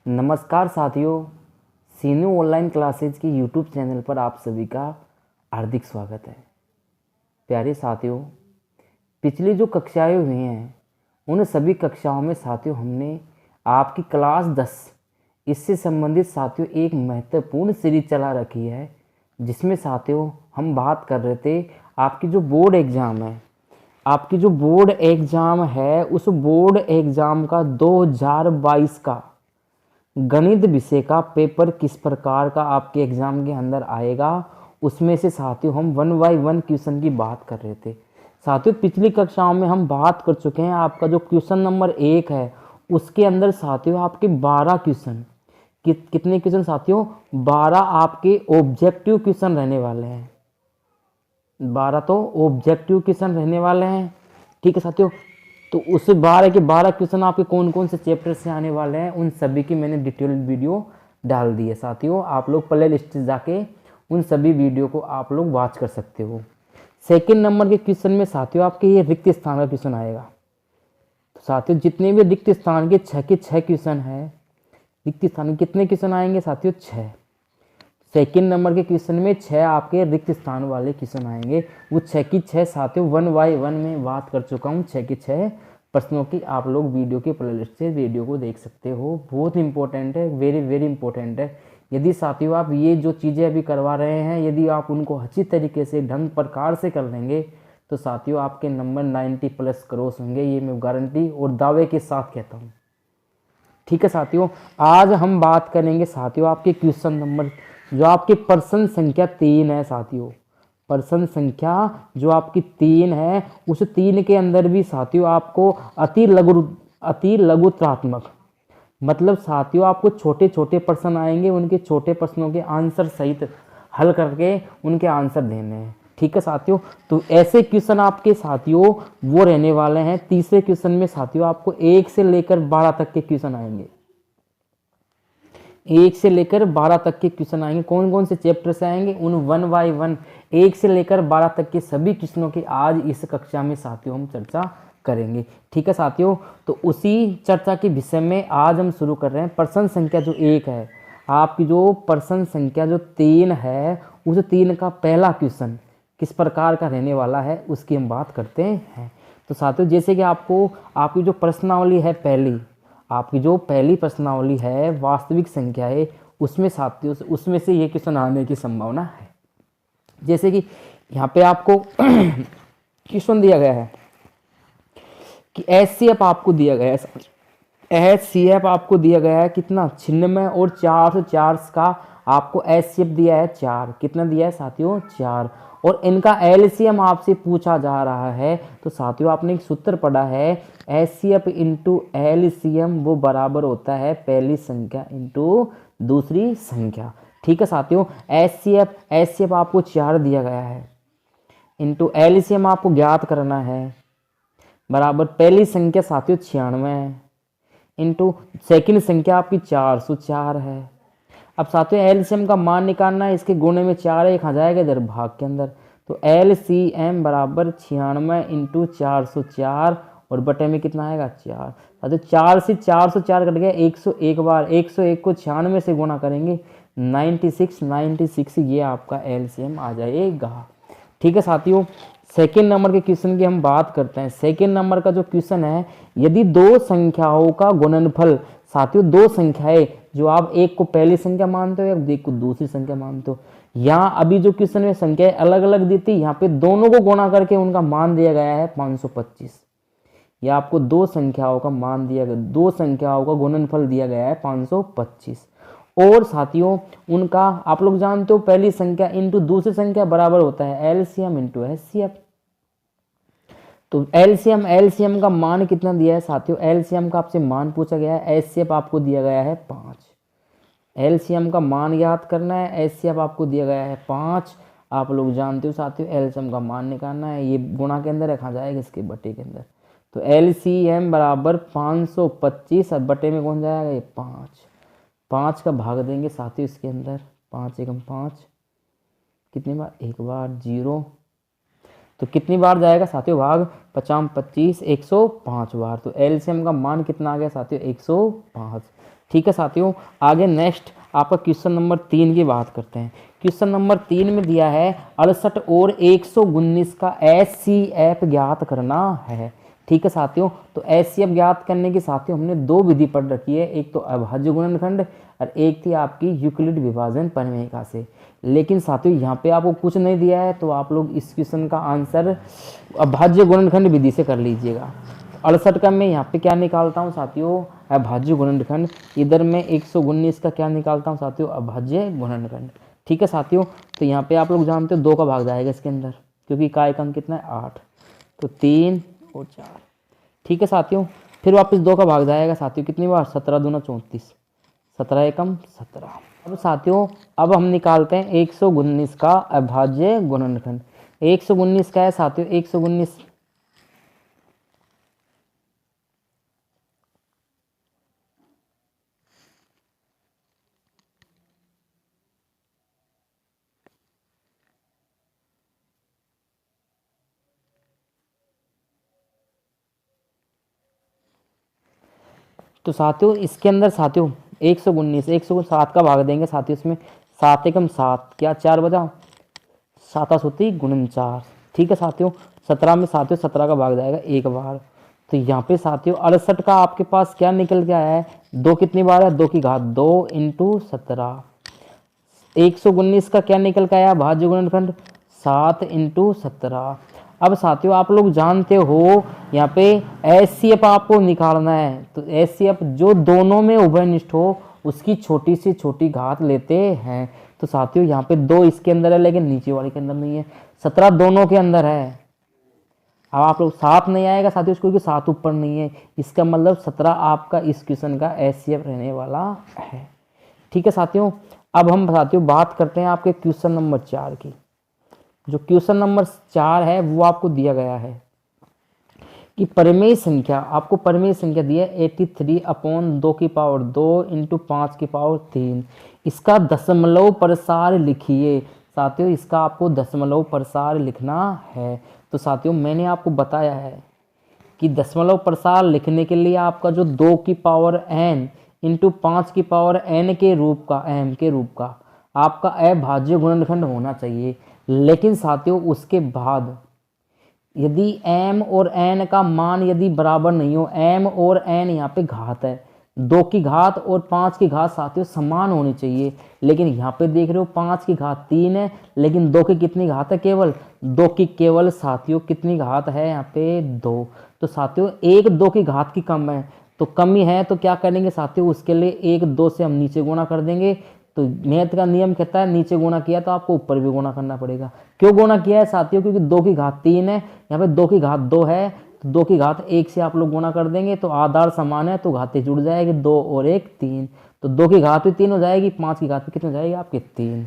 नमस्कार साथियों, सीनू online classes की यूट्यूब चैनल पर आप सभी का हार्दिक स्वागत है। प्यारे साथियों, पिछली जो कक्षाएं हुई हैं उन सभी कक्षाओं में साथियों हमने आपकी क्लास 10 इससे संबंधित साथियों एक महत्वपूर्ण सीरीज चला रखी है, जिसमें साथियों हम बात कर रहे थे आपकी जो बोर्ड एग्ज़ाम है, आपकी जो बोर्ड एग्ज़ाम है उस बोर्ड एग्ज़ाम का 2022 का गणित विषय का पेपर किस प्रकार का आपके एग्जाम के अंदर आएगा, उसमें से साथियों हम 1 बाय 1 क्वेश्चन की बात कर रहे थे। साथियों पिछली कक्षाओं में हम बात कर चुके हैं, आपका जो क्वेश्चन नंबर 1 है उसके अंदर साथियों आपके 12 क्वेश्चन, कितने क्वेश्चन साथियों, 12 आपके ऑब्जेक्टिव क्वेश्चन रहने वाले हैं। 12 तो ऑब्जेक्टिव क्वेश्चन रहने वाले हैं, ठीक है साथियों। तो उस 12 के 12 क्वेश्चन आपके कौन कौन से चैप्टर से आने वाले हैं उन सभी की मैंने डिटेल वीडियो डाल दी है साथियों। आप लोग प्ले लिस्ट से जाके उन सभी वीडियो को आप लोग वॉच कर सकते हो। सेकंड नंबर के क्वेश्चन में साथियों आपके ये रिक्त स्थान का क्वेश्चन आएगा। तो साथियों जितने भी रिक्त स्थान के 6 क्वेश्चन है, रिक्त स्थान के कितने क्वेश्चन आएंगे साथियों, 6। सेकंड नंबर के क्वेश्चन में 6 आपके रिक्त स्थान वाले क्वेश्चन आएंगे। वो 6 की 6 साथियों 1 बाय 1 में बात कर चुका हूँ। 6 के 6 प्रश्नों की आप लोग वीडियो के प्लेलिस्ट से वीडियो को देख सकते हो। बहुत इंपॉर्टेंट है, वेरी वेरी इंपॉर्टेंट है। यदि साथियों आप ये जो चीज़ें अभी करवा रहे हैं, यदि आप उनको अच्छी तरीके से ढंग प्रकार से कर लेंगे तो साथियों आपके नंबर 90+ क्रॉस होंगे, ये मैं गारंटी और दावे के साथ कहता हूँ। ठीक है साथियों, आज हम बात करेंगे साथियों आपके क्वेश्चन नंबर जो आपकी प्रश्न संख्या 3 है साथियों। प्रश्न संख्या जो आपकी 3 है उस 3 के अंदर भी साथियों आपको अति लघुत्रात्मक मतलब साथियों आपको छोटे छोटे प्रश्न आएंगे, उनके छोटे प्रश्नों के आंसर सहित हल करके उनके आंसर देने हैं। ठीक है साथियों, तो ऐसे क्वेश्चन आपके साथियों वो रहने वाले हैं। तीसरे क्वेश्चन में साथियों आपको 1 से लेकर 12 तक के क्वेश्चन आएंगे। 1 से लेकर 12 तक के क्वेश्चन आएंगे। कौन कौन से चैप्टर से आएंगे, उन 1 बाय 1 1 से लेकर 12 तक के सभी क्वेश्चनों की आज इस कक्षा में साथियों हम चर्चा करेंगे। ठीक है साथियों, तो उसी चर्चा के विषय में आज हम शुरू कर रहे हैं। प्रश्न संख्या जो 1 है, आपकी जो प्रश्न संख्या जो 3 है उस 3 का पहला क्वेश्चन किस प्रकार का रहने वाला है उसकी हम बात करते हैं। तो साथियों जैसे कि आपकी जो प्रश्नावली है, आपकी जो पहली प्रश्नावली है वास्तविक संख्या है, उसमें साथियों उसमें से ये क्वेश्चन आने की संभावना है। जैसे कि यहाँ पे आपको क्वेश्चन दिया गया है कि HCF आपको दिया गया है, HCF आपको दिया गया है कितना, 96 और 404 का आपको HCF दिया है 4। कितना दिया है साथियों, 4। और इनका LCM आपसे पूछा जा रहा है। तो साथियों आपने एक सूत्र पढ़ा है, HCF इंटू LCM वो बराबर होता है पहली संख्या इंटू दूसरी संख्या। ठीक है साथियों, HCF आपको 4 दिया गया है इंटू LCM आपको ज्ञात करना है, बराबर पहली संख्या साथियों 96 है इंटू सेकंड संख्या आपकी 404 है। अब साथियों एलसीएम का मान निकालना है, इसके गुणे में 4 है, एक आ जाएगा इधर भाग के अंदर। तो LCM बराबर 96 इंटू 404 और बटे में कितना आएगा 4। तो 4 से 404 कट गया, 101 बार 101 को 96 से गुणा करेंगे 96 ये आपका LCM आ जाएगा। ठीक है साथियों, सेकेंड नंबर के क्वेश्चन की हम बात करते हैं। सेकेंड नंबर का जो क्वेश्चन है, यदि दो संख्याओं का गुणनफल साथियों, दो संख्याएं जो आप एक को पहली संख्या मानते हो या एक को दूसरी संख्या मानते हो, यहाँ अभी जो क्वेश्चन में संख्याएं अलग अलग दी थी, यहाँ पे दोनों को गुणा करके उनका मान दिया गया है 525। या आपको दो संख्याओं का मान दिया गया, दो संख्याओं का गुणनफल दिया गया है 525। और साथियों उनका आप लोग जानते हो पहली संख्या इंटू दूसरी संख्या बराबर होता है LCM इंटू HCF। तो LCM का मान कितना दिया है साथियों, LCM का आपसे मान पूछा गया है, HCF आपको दिया गया है 5। LCM का मान याद करना है, HCF आपको दिया गया है 5। आप लोग जानते हो साथियों LCM का मान निकालना है, ये गुणा के अंदर रखा जाएगा इसके बटे के अंदर। तो LCM बराबर 525 और बटे में कौन जाएगा ये 5 का भाग देंगे साथियों इसके अंदर, 5 एकम 5, कितनी बार, एक बार 0। तो कितनी बार जाएगा साथियों भाग, 50 25 105 बार। तो LCM का मान कितना आ गया साथियों 105। ठीक है साथियों, आगे नेक्स्ट आपका क्वेश्चन नंबर 3 की बात करते हैं। क्वेश्चन नंबर 3 में दिया है 68 और 119 का HCF ज्ञात करना है। ठीक है साथियों, तो HCF ज्ञात करने की साथियों हमने दो विधि पढ़ रखी है, एक तो अभाज्य गुणनखंड और एक थी आपकी यूक्लिड विभाजन प्रमेय से। लेकिन साथियों यहाँ पे आपको कुछ नहीं दिया है, तो आप लोग इस क्वेश्चन का आंसर अभाज्य गुणनखंड विधि से कर लीजिएगा। 68 का मैं यहाँ पे क्या निकालता हूँ साथियों, अभाज्य गुणनखंड। इधर मैं 119 का क्या निकालता हूँ साथियों, अभाज्य गुणनखंड। ठीक है साथियों, तो यहाँ पे आप लोग जानते हो 2 का भाग जाएगा इसके अंदर, क्योंकि काय का अंक कितना है 8, तो 3 और 4। ठीक है साथियों, फिर वापस 2 का भाग जाएगा साथियों, कितनी बार, 17 दूना 34, 17 एकम 17। अब साथियों अब हम निकालते हैं 119 का अभाज्य गुणनखंड। 119 का है साथियों, 119 तो साथियों इसके अंदर साथियों 119 107 का भाग देंगे साथियों, इसमें 7 एकम 7, क्या 4 बजा, 7 होती गुणन 4। ठीक है साथियों, 17 में साथियों 17 का भाग जाएगा एक बार, तो यहाँ पे साथियों 68 का आपके पास क्या निकल के आया है, 2 कितनी बार है, 2 की घात 2 इंटू 17। 119 का क्या निकल के आया भाज्य गुणनखंड, 7 इंटू 17। अब साथियों आप लोग जानते हो यहाँ पे HCF आपको निकालना है, तो HCF जो दोनों में उभयनिष्ठ हो उसकी छोटी से छोटी घात लेते हैं। तो साथियों यहाँ पे 2 इसके अंदर है लेकिन नीचे वाले के अंदर नहीं है, 17 दोनों के अंदर है। अब आप लोग 7 नहीं आएगा साथियों क्योंकि 7 ऊपर नहीं है, इसका मतलब 17 आपका इस क्वेश्चन का HCF रहने वाला है। ठीक है साथियों, अब हम साथियों बात करते हैं आपके क्वेश्चन नंबर 4 की। जो क्वेश्चन नंबर 4 है वो आपको दिया गया है कि परिमेय संख्या, आपको परिमेय संख्या दी है 83 अपॉन 2 की पावर 2 इंटू 5 की पावर 3। इसका दशमलव प्रसार लिखिए। साथियों इसका आपको दशमलव प्रसार लिखना है। तो साथियों मैंने आपको बताया है कि दशमलव प्रसार लिखने के लिए आपका जो 2 की पावर n इंटू 5 की पावर n के रूप का m के रूप का आपका अभाज्य गुणनखंड होना चाहिए। लेकिन साथियों उसके बाद यदि m और n का मान यदि बराबर नहीं हो, m और n यहाँ पे घात है, 2 की घात और 5 की घात साथियों समान होनी चाहिए। लेकिन यहाँ पे देख रहे हो 5 की घात 3 है, लेकिन 2 की कितनी घात है, केवल 2 की केवल साथियों कितनी घात है यहाँ पे 2। तो साथियों 1 2 की घात की कम है, तो कमी है तो क्या करेंगे साथियों, उसके लिए 1 2 से हम नीचे गुणा कर देंगे। तो मैथ का नियम कहता है नीचे गुणा किया तो आपको ऊपर भी गुणा करना पड़ेगा। क्यों गुणा किया है साथियों, क्योंकि 2 की घात 3 है, यहाँ पे 2 की घात 2 है, तो 2 की घात 1 से आप लोग गुणा कर देंगे तो आधार समान है तो घातें जुड़ जाएगी, 2 और 1 3, तो 2 की घात भी 3 हो जाएगी, 5 की घात भी कितनी हो जाएगी आपके 3।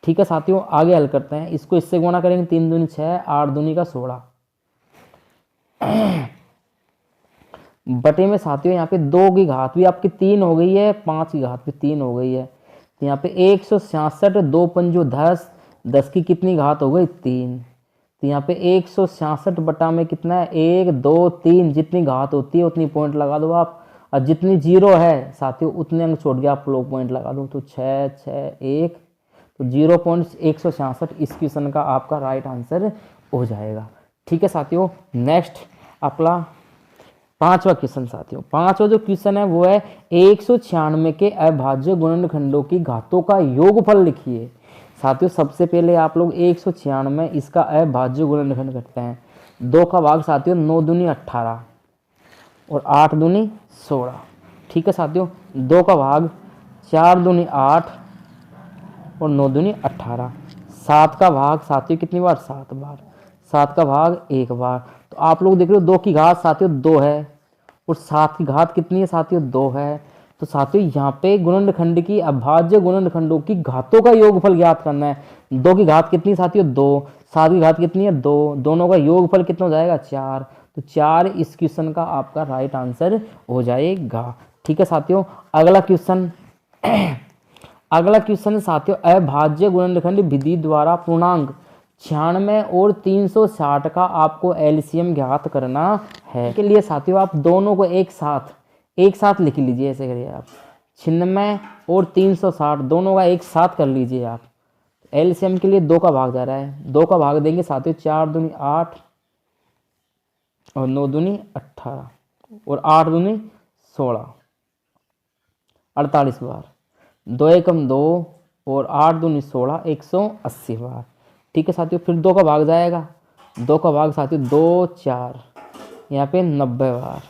ठीक है साथियों आगे हल करते हैं, इसको इससे गुणा करेंगे, 3 दूनी 6, 8 दूनी का 16 बटे में साथियों यहाँ पे 2 की घात भी आपकी 3 हो गई है, 5 की घात भी 3 हो गई है, तो यहाँ पे 166, 2 पंजो 10, 10 की कितनी घात हो गई 3, तो यहाँ पे 166 बटा में कितना है 1 2 3, जितनी घात होती है उतनी पॉइंट लगा दो आप, और जितनी जीरो है साथियों उतने अंक छोड़ के आप लोग पॉइंट लगा दो, तो 6 6 1, तो 0.166 इस क्वेश्चन का आपका राइट आंसर हो जाएगा। ठीक है साथियों, नेक्स्ट अपना 5वां क्वेश्चन साथियों, 5वां जो क्वेश्चन है वो है 196 के अभाज्य गुणनखंडों की घातों का योगफल लिखिए। साथियों सबसे पहले आप लोग 196 इसका अभाज्य गुणनखंड करते हैं, 2 का भाग साथियों 9 दूनी 18 और 8 दूनी 16। ठीक है साथियों, 2 का भाग 4 दूनी 8 और 9 दूनी 18, 7 का भाग साथियों कितनी बार 7 बार, 7 का भाग 1 बार, तो आप लोग देख रहे हो 2 की घात साथियों 2 है और 7 की घात कितनी है साथियों 2 है। तो साथियों यहाँ पे गुणनखंड की अभाज्य गुणनखंडों की घातों का योगफल ज्ञात करना है। 2 की घात कितनी साथियों 2, 7 की घात कितनी है 2, दोनों का योगफल कितना हो जाएगा 4, तो 4 इस क्वेश्चन का आपका राइट आंसर हो जाएगा। ठीक है साथियों, अगला क्वेश्चन अगला क्वेश्चन साथियों अभाज्य गुणनखंड विधि द्वारा पूर्णांक 96 और 360 का आपको एलसीएम ज्ञात करना है। के लिए साथियों आप दोनों को एक साथ लिख लीजिए, ऐसे करिए आप 96 और 360 दोनों का एक साथ कर लीजिए आप। एलसीएम के लिए 2 का भाग जा रहा है, 2 का भाग देंगे साथियों, 4 दूनी 8 और 9 दूनी 18 और 8 दूनी 16, 48 बार। 2 एकम 2 और 8 दूनी 16, 180 बार। ठीक है साथियों, फिर 2 का भाग जाएगा, 2 का भाग साथियों 2 4 यहाँ पे 90 बार।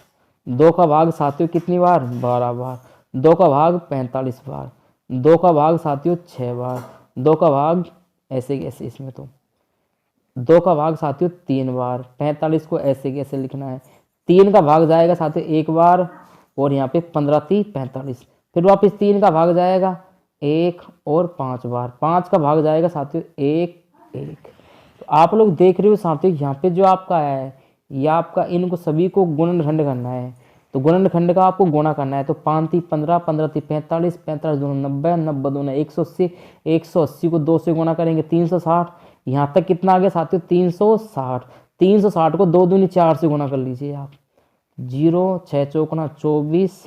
2 का भाग साथियों कितनी बार, 12 बार। 2 का भाग 45 बार। 2 का भाग साथियों 6 बार। 2 का भाग ऐसे कैसे, इसमें तो 2 का भाग साथियों 3 बार। 45 को ऐसे कैसे लिखना है, 3 का भाग जाएगा साथियों 1 बार और यहाँ पे 15 3 45, फिर वापस 3 का भाग जाएगा 1 और 5 बार। 5 का भाग जाएगा साथियों 1 1। तो आप लोग देख रहे हो साथियों, यहाँ पे जो आपका है या आपका इनको सभी को गुणनखंड करना है, तो गुणनखंड का आपको गुणा करना है। तो 5 3 15, 15 3 45, 45 दूनी 90, 90 दूनी 180, 180 को 2 से गुणा करेंगे 360। यहाँ तक कितना आ गया साथियों, 360। 360 को 2 दूनी 4 से गुणा कर लीजिए आप। 0 6 चौकना 24,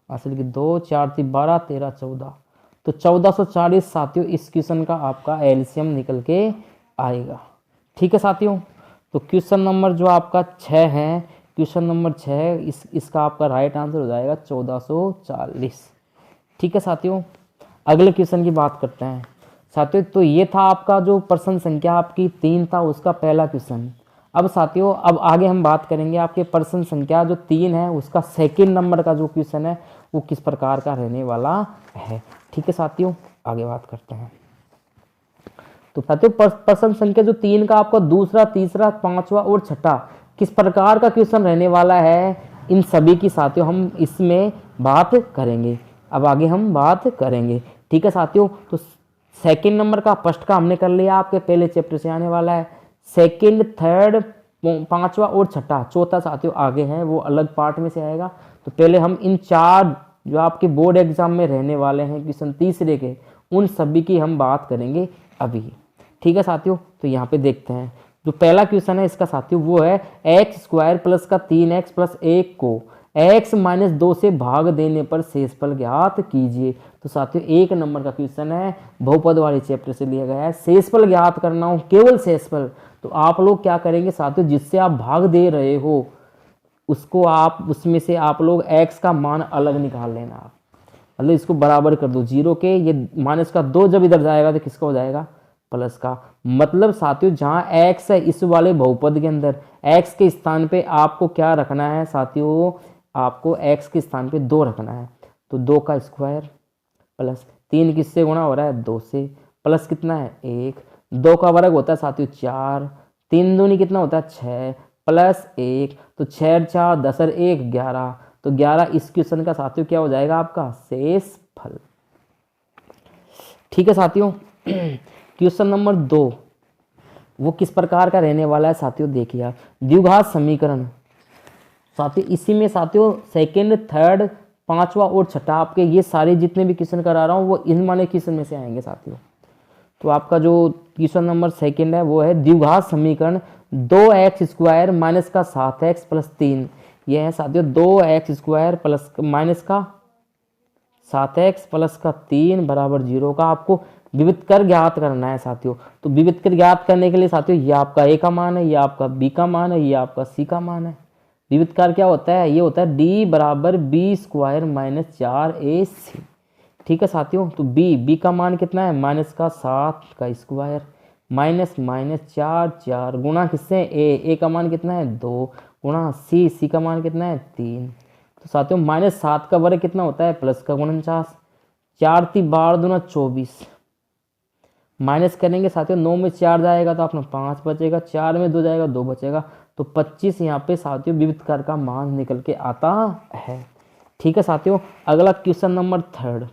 असल की 2 4 3 12 13 14, तो 1440 साथियों इस क्वेश्चन का आपका एलसीएम निकल के आएगा। ठीक है साथियों, तो क्वेश्चन नंबर जो आपका 6 है, क्वेश्चन नंबर 6 इसका आपका राइट आंसर हो जाएगा 1440। ठीक है साथियों, अगले क्वेश्चन की बात करते हैं साथियों। तो ये था आपका जो प्रश्न संख्या आपकी 3 था, उसका पहला क्वेश्चन। अब साथियों अब आगे हम बात करेंगे आपके प्रश्न संख्या जो 3 है उसका सेकंड नंबर का जो क्वेश्चन है वो किस प्रकार का रहने वाला है। ठीक है साथियों, आगे बात करते हैं। तो साथियों प्रश्न संख्या जो 3 का आपका दूसरा, तीसरा, पांचवा और छठा किस प्रकार का क्वेश्चन रहने वाला है, इन सभी की साथियों हम इसमें बात करेंगे। अब आगे हम बात करेंगे। ठीक है साथियों, तो सेकंड नंबर का फर्स्ट का हमने कर लिया, आपके पहले चैप्टर से आने वाला है। सेकंड, थर्ड, पांचवा और छठा, चौथा साथियों आगे है, वो अलग पार्ट में से आएगा। तो पहले हम इन 4 जो आपके बोर्ड एग्जाम में रहने वाले हैं क्वेश्चन तीसरे के, उन सभी की हम बात करेंगे अभी। ठीक है साथियों, तो यहाँ पे देखते हैं जो पहला क्वेश्चन है इसका साथियों वो है x² प्लस का 3x प्लस 1 को x माइनस 2 से भाग देने पर शेषफल ज्ञात कीजिए। तो साथियों 1 नंबर का क्वेश्चन है, बहुपद वाले चैप्टर से लिया गया है। शेषफल ज्ञात करना हो, केवल शेषफल, तो आप लोग क्या करेंगे साथियों, जिससे आप भाग दे रहे हो उसको आप उसमें से आप लोग x का मान अलग निकाल लेना। आप मतलब इसको बराबर कर दो 0 के, ये माइनस का 2 जब इधर जाएगा तो किसका हो जाएगा, प्लस का। मतलब साथियों जहां x है इस वाले बहुपद के अंदर, x के स्थान पे आपको क्या रखना है साथियों, आपको x के स्थान पे 2 रखना है। तो 2 का स्क्वायर प्लस 3 किससे गुणा हो रहा है, 2 से, प्लस कितना है 1, 2 का वर्ग होता है साथियों 4, 3 दूनी कितना होता है 6 प्लस 1, तो 6 4 10 और 1 11, तो 11 इस क्वेश्चन का साथियों क्या हो जाएगा आपका शेषफल। ठीक है साथियों, क्वेश्चन नंबर 2 वो किस प्रकार का रहने वाला है साथियों, देखिए आप द्विघात समीकरण। साथियों इसी में साथियों सेकंड, थर्ड, पांचवा और छठा आपके ये सारे जितने भी क्वेश्चन करा रहा हूँ वो इन माने क्वेश्चन में से आएंगे साथियों। तो आपका जो क्वेश्चन नंबर सेकंड है वो है द्विघात समीकरण 2x² माइनस का 7x प्लस 3, ये है साथियों 2x² प्लस माइनस का 7x प्लस का 3 बराबर 0 का आपको विविध कर ज्ञात करना है साथियों। तो विविध कर ज्ञात करने के लिए साथियों ये आपका a का मान है, ये आपका b का मान है, ये आपका c का मान है। विविध कर क्या होता है, ये होता है d बराबर b² माइनस 4ac। ठीक है साथियों, तो b का मान कितना है, माइनस का 7 का स्क्वायर माइनस माइनस 4 4 गुणा किससे a का मान कितना है 2 गुणा c का मान कितना है 3। तो साथियों माइनस 7 का वर्ग कितना होता है, प्लस का 49, 4 3 12 दूना 24, माइनस करेंगे साथियों 9 में 4 जाएगा तो अपना 5 बचेगा, 4 में 2 जाएगा 2 बचेगा, तो 25 यहाँ पे साथियों विविध कर का मान निकल के आता है। ठीक है साथियों, अगला question number third.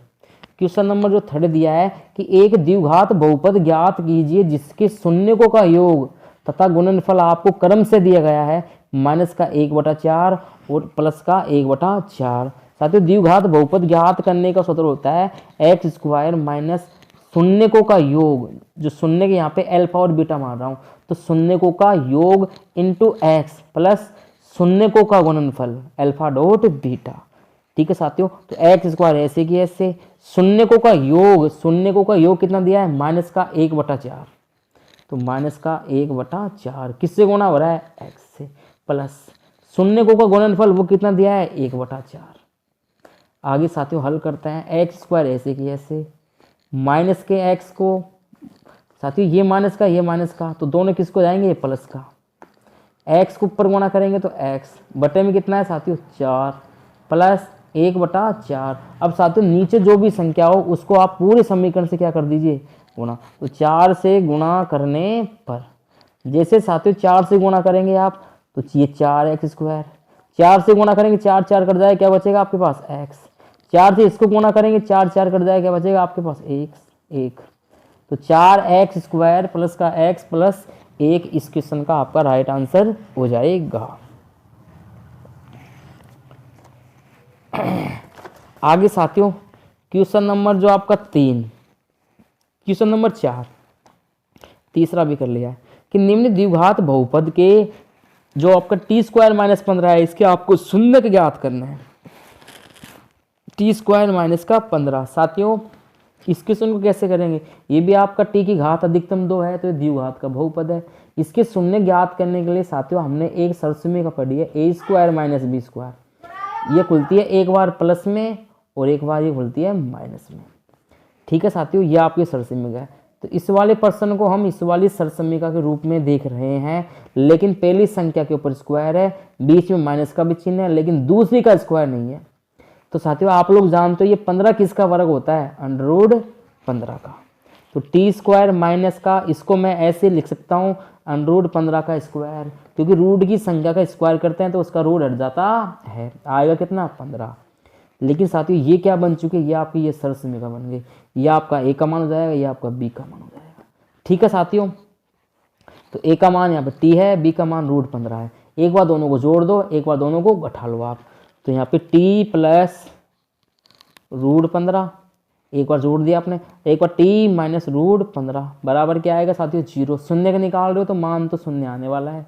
Question number जो थर्ड दिया है कि एक द्विघात बहुपद ज्ञात कीजिए जिसके शून्यकों का योग तथा गुणनफल आपको क्रम से दिया गया है, माइनस का 1/4 और प्लस का 1/4। साथियों द्विघात बहुपद ज्ञात करने का सूत्र होता है x² माइनस शून्यकों का योग, जो शून्य के यहाँ पे अल्फा और बीटा मान रहा हूँ, तो शून्यकों का योग इंटू x प्लस शून्यकों का गुणनफल अल्फा डॉट बीटा। ठीक है साथियों। तो एक्स स्क्वायर ऐसे की ऐसे, शून्यकों का योग, शून्यकों का योग कितना दिया है, माइनस का 1/4, तो माइनस का 1/4 किससे गुणा हो रहा है, एक्स से, प्लस शून्यकों का गुणनफल वो कितना दिया है, 1/4। आगे साथियों हल करते हैं, एक्स स्क्वायर ऐसे की ऐसे, माइनस के एक्स को, साथियों ये माइनस का, तो दोनों किसको जाएंगे, प्लस का, एक्स को ऊपर गुणा करेंगे तो एक्स, बटे में कितना है साथियों 4, प्लस 1/4। अब साथियों नीचे जो भी संख्या हो उसको आप पूरे समीकरण से क्या कर दीजिए, गुणा, तो 4 से गुणा करने पर, जैसे साथियों 4 से गुणा करेंगे आप तो ये 4x², 4 से गुणा करेंगे 4 4 कट जाए, क्या बचेगा आपके पास x, 4 से इसको गुणा करेंगे 4 4 कट जाए, क्या बचेगा आपके पास एक, तो 4x² प्लस का x प्लस 1 इस क्वेश्चन का आपका राइट आंसर हो जाएगा। आगे साथियों क्वेश्चन नंबर जो आपका 3, क्वेश्चन नंबर 4, तीसरा भी कर लिया है कि निम्न द्विघात बहुपद के जो आपका t² - 15 है, इसके आपको शून्यक ज्ञात करना है, t² - 15। साथियों इस क्वेश्चन को कैसे करेंगे, ये भी आपका t की घात अधिकतम 2 है, तो ये द्विघात का बहुपद है। इसके शून्य ज्ञात करने के लिए साथियों हमने एक सरसमीका पढ़ी है, a² - b², ये खुलती है एक बार प्लस में और एक बार ये खुलती है माइनस में। ठीक है साथियों, ये आपकी सरसमीका है। तो इस वाले प्रश्न को हम इस वाली सरसमीका के रूप में देख रहे हैं, लेकिन पहली संख्या के ऊपर स्क्वायर है, बीच में माइनस का भी चिन्ह है, लेकिन दूसरी का स्क्वायर नहीं है। तो साथियों आप लोग जानते हो ये 15 किसका वर्ग होता है, √15 का। तो t² माइनस का, इसको मैं ऐसे लिख सकता हूँ √15 का स्क्वायर, क्योंकि रूट की संख्या का स्क्वायर करते हैं तो उसका रूट हट जाता है, आएगा कितना 15। लेकिन साथियों ये क्या बन चुके, ये आपकी ये सरसमीका बन गई, ये आपका a का मान हो जाएगा, ये आपका b का मान हो जाएगा। ठीक है साथियों, तो a का मान यहाँ पे t है, b का मान √15 है। एक बार दोनों को जोड़ दो, एक बार दोनों को घटा लो आप, तो यहाँ पे t प्लस √15, एक बार जोड़ दिया आपने, एक बार t माइनस √15 बराबर क्या आएगा साथियों 0। शून्य का निकाल रहे हो तो मान तो शून्य आने वाला है,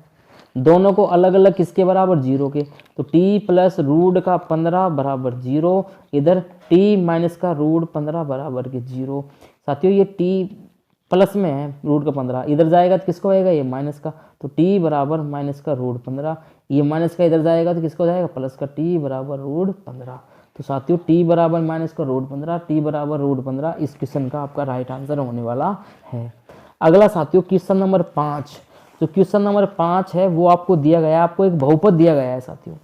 दोनों को अलग अलग किसके बराबर 0 के, तो t प्लस √15 बराबर 0, इधर t माइनस का √15 बराबर के 0। साथियों ये t प्लस में है √15, इधर जाएगा तो किसको आएगा, ये माइनस का, तो t बराबर माइनस का √15, ये माइनस का इधर जाएगा तो किसको जाएगा, प्लस का, t बराबर √15। तो साथियों t बराबर माइनस का √15, t बराबर √15 इस क्वेश्चन का आपका राइट आंसर होने वाला है। अगला साथियों क्वेश्चन नंबर 5, जो क्वेश्चन नंबर 5 है वो आपको दिया गया है, आपको एक बहुपद दिया गया है साथियों,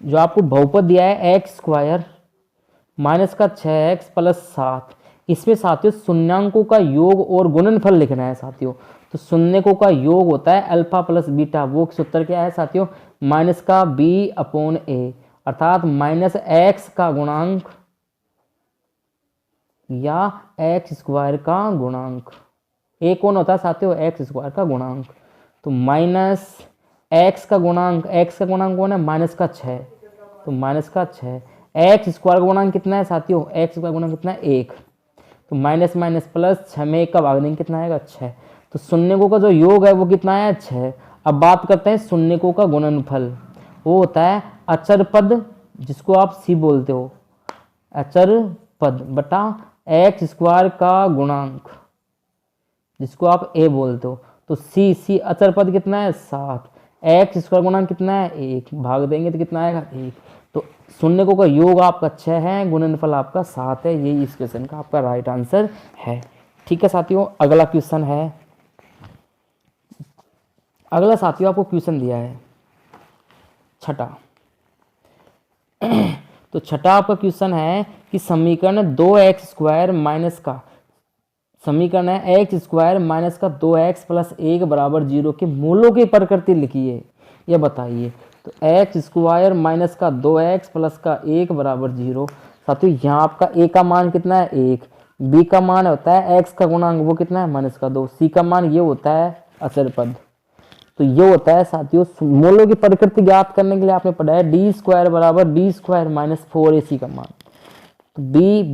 जो आपको बहुपद दिया है x² माइनस का 6x प्लस 7। इसमें साथियों शून्यांकों का योग और गुणनफल लिखना है साथियों। तो शून्यकों का योग होता है अल्फा प्लस बीटा, वो सूत्र क्या है साथियों, माइनस का b/a, अर्थात -x का गुणांक या x² का गुणांक। a कौन होता है साथियों, x² का गुणांक, तो -x का गुणांक, x का गुणांक कौन है, -6, तो -6, x² का गुणांक कितना है साथियों, x का गुणांक कितना है 1, तो माइनस माइनस प्लस 6 में 1 का भाग देंगे कितना आएगा 6, तो शून्यकों का जो योग है वो कितना है 6। अब बात करते हैं शून्यकों का गुणनफल, वो होता है अचर पद, जिसको आप c बोलते हो, अचर पद बटा x² का गुणांक, जिसको आप a बोलते हो, तो c अचर पद कितना है 7, x² गुणांक कितना है 1, भाग देंगे तो कितना आएगा 1। तो शून्यकों का योग आपका 6 है, गुणनफल आपका 7 है, यही इस क्वेश्चन का आपका राइट आंसर है। ठीक है साथियों, अगला क्वेश्चन है, अगला साथियों आपको क्वेश्चन दिया है छठा। तो छठा आपका क्वेश्चन है कि समीकरण 2x² माइनस का, समीकरण है x² माइनस का 2x प्लस 1 बराबर 0 के मूलों की प्रकृति लिखिए, यह बताइए। तो x² माइनस का 2x प्लस का 1 बराबर 0। साथियों यहाँ आपका a का मान कितना है 1, b का मान होता है x का गुणांक, वो कितना है -2, c का मान ये होता है अचर पद। तो ये होता है साथियों मूलों की प्रकृति ज्ञात करने के लिए आपने पढ़ा है d² बराबर d² माइनस 4ac का मान। तो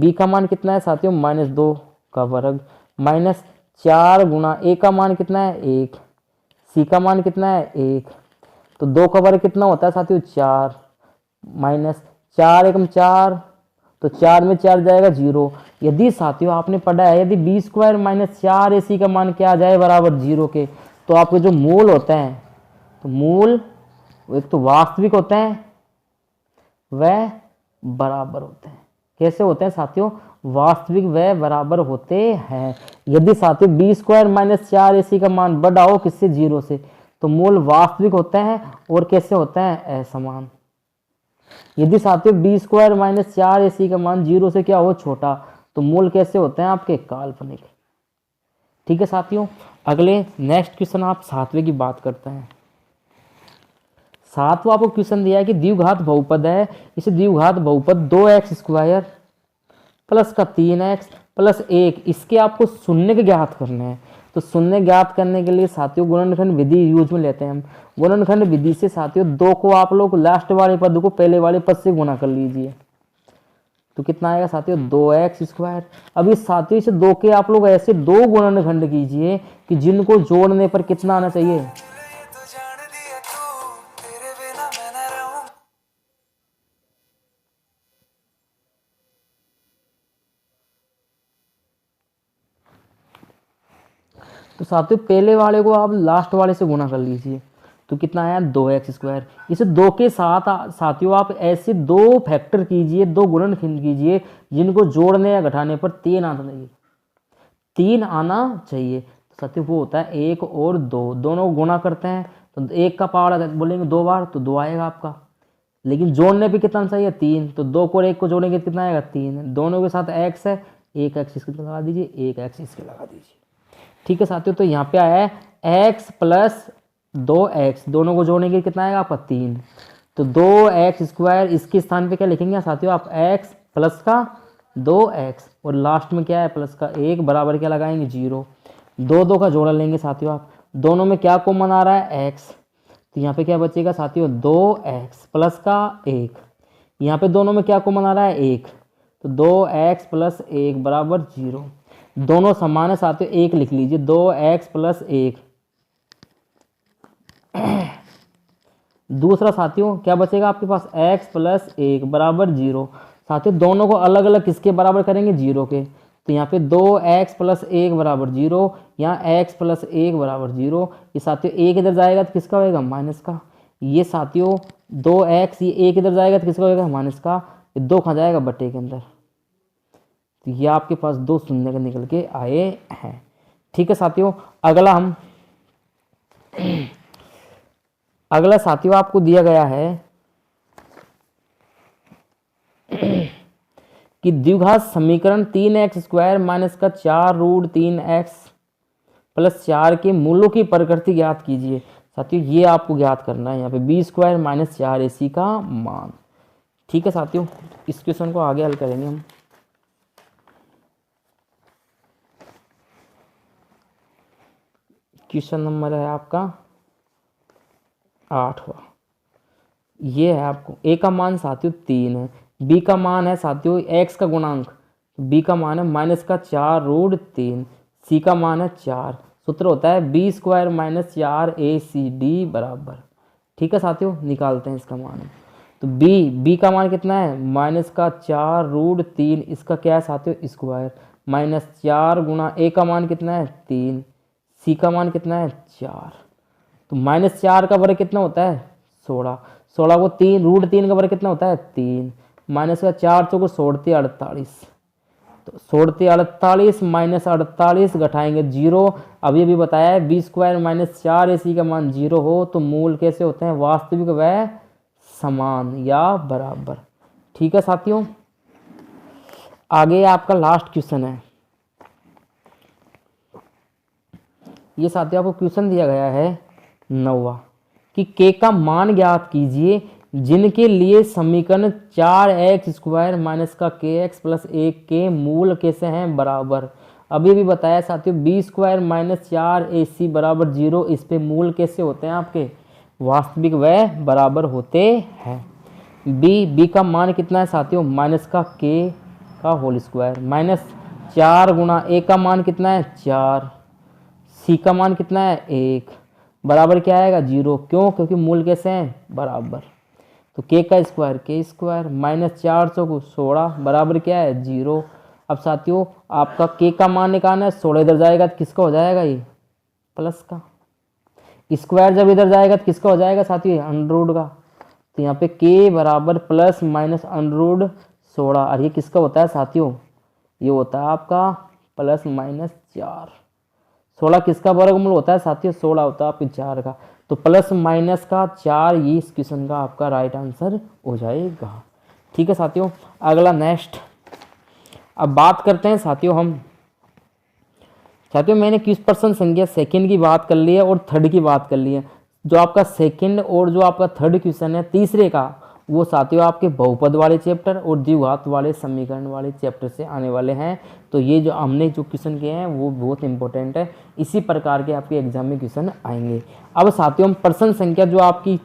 b का मान कितना है साथियों -2 का वर्ग, -4 गुणा a का मान कितना है 1, c का मान कितना है 1, तो 2 का वर्ग कितना होता है साथियों 4, माइनस 4 एकम 4, तो 4 में 4 जाएगा 0। यदि साथियों आपने पढ़ा है यदि बी स्क्वायर माइनस 4ac का मान क्या आ जाए बराबर 0 के, तो आपके जो मूल होते हैं, तो मूल एक तो वास्तविक होते हैं वह बराबर होते हैं। कैसे होते हैं साथियों? वास्तविक व बराबर होते हैं। यदि साथियों बी स्क्वायर माइनस 4ac का मान बड़ा हो किससे 0 से, तो मूल वास्तविक होते हैं और कैसे होते हैं असमान। यदि साथियों बी स्क्वायर माइनस 4ac का मान 0 से क्या हो छोटा, तो मूल कैसे होते हैं आपके काल्पनिक। ठीक है साथियों, अगले नेक्स्ट क्वेश्चन आप 7वें की बात करते हैं। 7वां आपको क्वेश्चन दिया है कि द्विघात बहुपद है, इसे द्विघात बहुपद 2x स्क्वायर प्लस का 3x प्लस 1 इसके आपको शून्य के ज्ञात करने हैं। तो शून्य ज्ञात करने के लिए साथियों गुणनखंड विधि यूज में लेते हैं हम। गुणनखंड विधि से साथियों 2 को आप लोग लास्ट वाले पद को पहले वाले पद से गुणा कर लीजिए, तो कितना आएगा साथियों 2x स्क्वायर। अब इस साथियों इसे 2 के आप लोग ऐसे 2 गुणनखंड कीजिए कि जिनको जोड़ने पर कितना आना चाहिए, तो साथियों पहले वाले को आप लास्ट वाले से गुणा कर लीजिए, तो कितना आया 2x स्क्वायर। इसे 2 के साथ साथियों आप ऐसे 2 फैक्टर कीजिए, 2 गुणनखंड कीजिए जिनको जोड़ने या घटाने पर 3 आना चाहिए, 3 आना चाहिए। तो साथियों वो होता है 1 और 2, दोनों को गुणा करते हैं तो 1 का पावर बोलेंगे 2 बार तो 2 आएगा आपका, लेकिन जोड़ने पे कितना चाहिए 3, तो 2 को 1 को जोड़ेंगे कितना आएगा 3। दोनों के साथ x है, 1x इसके लगा दीजिए, 1x इसके लगा दीजिए। ठीक है साथियों, तो यहाँ पे आया है x प्लस 2x, दोनों को जोड़ेंगे कितना आएगा आपका 3, तो 2x स्क्वायर इसके स्थान पे क्या लिखेंगे साथियों आप x प्लस का 2x और लास्ट में क्या है प्लस का 1 बराबर क्या लगाएंगे 0। 2 का जोड़ा लेंगे साथियों आप, दोनों में क्या कॉमन आ रहा है x, तो यहाँ पे क्या बचेगा साथियों 2x प्लस का 1, यहाँ पे दोनों में क्या कॉमन आ रहा है 1, तो 2x प्लस 1 बराबर 0। दोनों समान है साथियों 1 लिख लीजिए, 2x प्लस 1। दूसरा साथियों क्या बचेगा आपके पास x प्लस 1 बराबर 0। साथियों दोनों को अलग अलग किसके बराबर करेंगे 0 के, तो यहाँ पे 2x प्लस 1 बराबर 0, यहाँ x प्लस 1 बराबर 0। ये साथियों 1 इधर जाएगा तो किसका होएगा माइनस का, ये साथियों 2x ये 1 इधर जाएगा तो किसका होएगा माइनस का, ये 2 खा जाएगा बटे के अंदर, तो ये आपके पास 2 शून्य का निकल के आए हैं। ठीक है साथियों, अगला साथियों आपको दिया गया है कि द्विघात समीकरण 3x स्क्वायर माइनस का 4 रूट 3x प्लस 4 के मूलों की प्रकृति ज्ञात कीजिए। साथियों ये आपको ज्ञात करना है यहाँ पे बी स्क्वायर माइनस 4ac का मान। ठीक है साथियों, इस क्वेश्चन को आगे हल करेंगे हम। क्वेश्चन नंबर है आपका 8वां। ये है आपको a का मान साथियों 3 है, b का मान है साथियों x का गुणांक, b का मान है माइनस का 4 रूट 3, c का मान है 4। सूत्र होता है बी स्क्वायर माइनस 4ac बराबर। ठीक है साथियों, निकालते हैं इसका मान। तो b का मान कितना है माइनस का 4 रूट 3, इसका क्या है साथियों स्क्वायर, माइनस 4 गुणा a का मान कितना है 3, c का मान कितना है 4, तो माइनस 4 का वर्ग कितना होता है 16, 16 को 3 रूट 3 का वर्ग कितना होता है 3, माइनस का 4 को 16 48, तो 16 48 माइनस 48 घटाएंगे 0। अभी भी बताया है बी स्क्वायर माइनस 4ac का मान 0 हो तो मूल कैसे होते हैं वास्तविक व समान या बराबर। ठीक है साथियों, आगे आपका लास्ट क्वेश्चन है। ये साथियों आपको क्वेश्चन दिया गया है 9वां कि k का मान ज्ञात कीजिए जिनके लिए समीकरण 4x स्क्वायर माइनस का kx प्लस 1 के मूल कैसे हैं बराबर। अभी भी बताया साथियों बी स्क्वायर माइनस 4ac बराबर 0, इस पे मूल कैसे होते हैं आपके वास्तविक व बराबर होते हैं। b का मान कितना है साथियों माइनस का k का होल स्क्वायर, माइनस 4 गुणा a का मान कितना है 4, c का मान कितना है 1, बराबर क्या आएगा 0। क्यों? क्योंकि मूल कैसे हैं बराबर। तो k का स्क्वायर k स्क्वायर माइनस 400 को 16 बराबर क्या है 0। अब साथियों आपका k का मान निकालना है, 16 इधर जाएगा तो किसका हो जाएगा ये प्लस का। स्क्वायर जब इधर जाएगा तो किसका हो जाएगा साथियों अंडर रूट का। तो यहाँ पे k बराबर प्लस माइनस अंडर रूट 16 और ये किसका होता है साथियों, ये होता है आपका प्लस माइनस 4। 16 किसका वर्गमूल होता है साथियों, 16 होता है आपके 4 का। तो प्लस माइनस का 4 ये इस क्वेश्चन का आपका राइट आंसर हो जाएगा। ठीक है साथियों, अगला नेक्स्ट। अब बात करते हैं साथियों मैंने किस पर्सन संख्या सेकंड की बात कर ली है और थर्ड की बात कर ली है। जो आपका सेकंड और जो आपका थर्ड क्वेश्चन है तीसरे का, वो साथियों आपके बहुपद वाले चैप्टर और द्विघात वाले समीकरण वाले चैप्टर से आने वाले हैं। तो ये जो हमने जो क्वेश्चन किए हैं वो बहुत इंपॉर्टेंट है, इसी प्रकार के आपके एग्जाम में क्वेश्चन आएंगे। अब साथियों पर्सन संख्या जो आपकी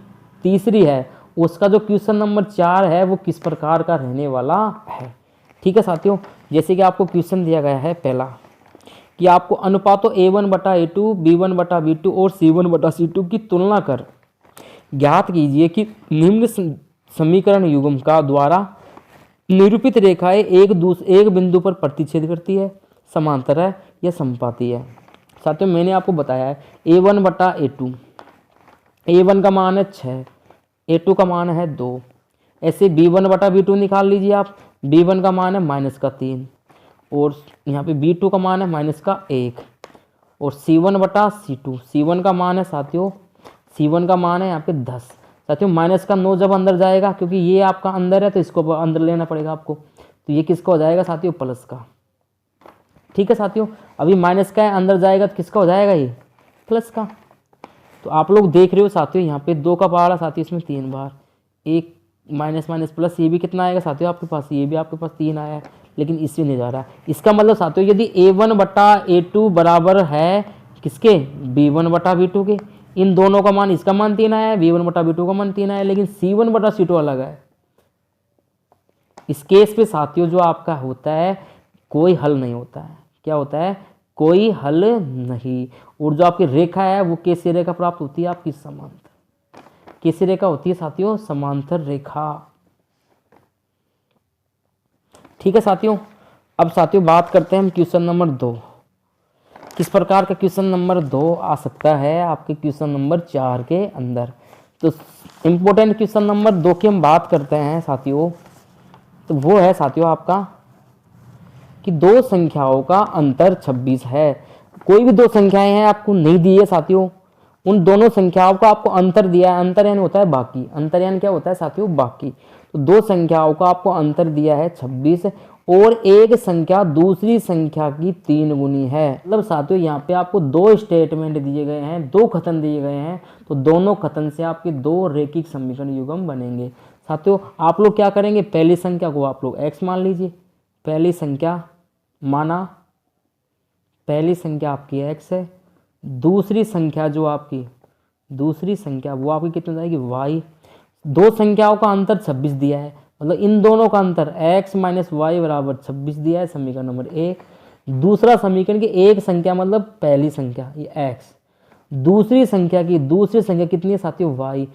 तीसरी है उसका जो क्वेश्चन नंबर 4 है वो किस प्रकार का रहने वाला है। ठीक है साथियों, जैसे कि आपको क्वेश्चन दिया गया है पहला कि आपको अनुपातों A1/A2, B1/B2 और C1/C2 की तुलना कर ज्ञात कीजिए कि निम्न समीकरण युग्म का द्वारा निरूपित रेखाएं एक बिंदु पर प्रतिच्छेद करती है, समांतर है या समपाती है। साथियों मैंने आपको बताया है A1/A2, A1 का मान है 6, A2 का मान है 2। ऐसे B1/B2 निकाल लीजिए आप, B1 का मान है -3 और यहाँ पे B2 का मान है -1 और C1/C2, C1 का मान है साथियों, C1 का मान है यहाँ पे 10। साथियों माइनस का 9 जब अंदर जाएगा, क्योंकि ये आपका अंदर है तो इसको अंदर लेना पड़ेगा आपको, तो ये किसका हो जाएगा साथियों प्लस का। ठीक है साथियों, अभी माइनस का है अंदर जाएगा तो किसका हो जाएगा ये प्लस का। तो आप लोग देख रहे हो साथियों यहाँ पे 2 का पहाड़ा साथियों इसमें 3 बार, एक माइनस माइनस प्लस, ये भी कितना आएगा साथियों आपके पास, ये भी आपके पास 3 आया है लेकिन इससे नहीं जा रहा है। इसका मतलब साथियों यदि A1/A2 बराबर है किसके B1/B2 के, इन दोनों का मान, इसका मान 3 आया है, B1/B2 का मान 3 आया है, लेकिन C1/C2 अलग है। इस केस पे साथियों जो आपका होता है कोई हल नहीं होता है। क्या होता है, कोई हल नहीं। और जो आपकी रेखा है वो कैसी रेखा प्राप्त होती है आपकी समांतर। कैसी रेखा होती है साथियों, समांतर रेखा। ठीक है साथियों, अब साथियों बात करते हैं हम क्वेश्चन नंबर 2। किस प्रकार का क्वेश्चन नंबर 2 आ सकता है आपके क्वेश्चन नंबर 4 के अंदर। तो इंपॉर्टेंट क्वेश्चन नंबर 2 की हम बात करते हैं साथियों, तो वो है साथियों आपका कि दो संख्याओं का अंतर 26 है। कोई भी दो संख्याएं हैं आपको नहीं दी है साथियों, उन दोनों संख्याओं का आपको अंतर दिया है। अंतर यानी होता है बाकी, अंतर यानी क्या होता है साथियों बाकी। तो दो संख्याओं का आपको अंतर दिया है 26 और एक संख्या दूसरी संख्या की 3 गुनी है। मतलब साथियों यहाँ पे आपको 2 स्टेटमेंट दिए गए हैं, 2 कथन दिए गए हैं, तो दोनों कथन से आपके 2 रैखिक समीकरण युग्म बनेंगे। साथियों आप लोग क्या करेंगे, पहली संख्या को आप लोग x मान लीजिए, पहली संख्या माना, पहली संख्या आपकी x है, दूसरी संख्या जो आपकी दूसरी संख्या वो आपकी कितनी जाएगी y। दो संख्याओं का अंतर 26 दिया है, मतलब इन दोनों का अंतर x माइनस वाई बराबर 26 दिया है, समीकरण नंबर 1। दूसरा समीकरण की एक संख्या मतलब पहली संख्या ये x, दूसरी संख्या की दूसरी संख्या कितनी है साथियों y,